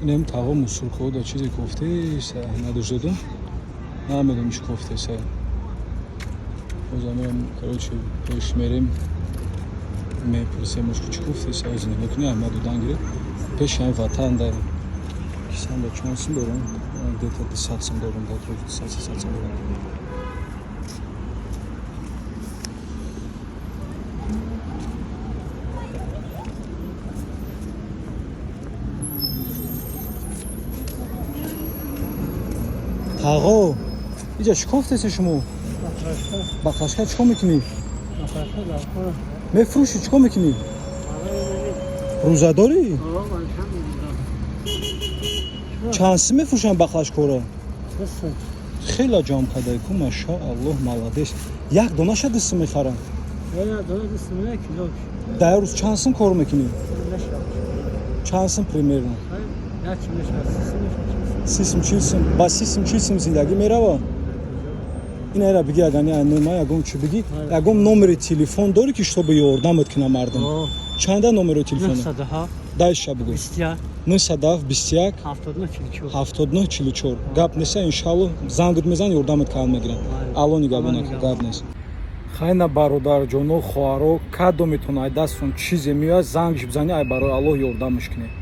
اینم تاغ مسرخو دا چیزی کوفته سه نداشتم نمیدونم چی کوفته سه بازم короче پیش میریم میپرسیم چی کوفته سه از نمیکنه احمد دانگری پیش این وطن داره کسان da چانسın دارم دیتا ساتسın دارم دا ساتسın دارم تاغو اینجا چی کوفته شما بخشکه چیکار میکنی میفروشی چیکار میکنی روزه داری چانسی میفروشن بخشکوره خیلی جام کده کو ماشاءالله молодец یک دونه شد دست میخرن در روز چانسın کار میکنی چانسın примерно سیسم چیسم با سیسم چیسم زندگی میره این era بگی اگر نه نمیای اگم چی بگی اگم نمره تلفن داری که чтобы یاردمت کنم مردم چند نمره تلفن دایش بگو 921 79 44 гап неса иншалло зангд мезан ёрдамат кал мегирам алло нигабона гап нес хайна бародарҷоно хоҳаро кадо метонай дастон чизе меояд занг бизани ай барои аллоҳ ёрдамш кунед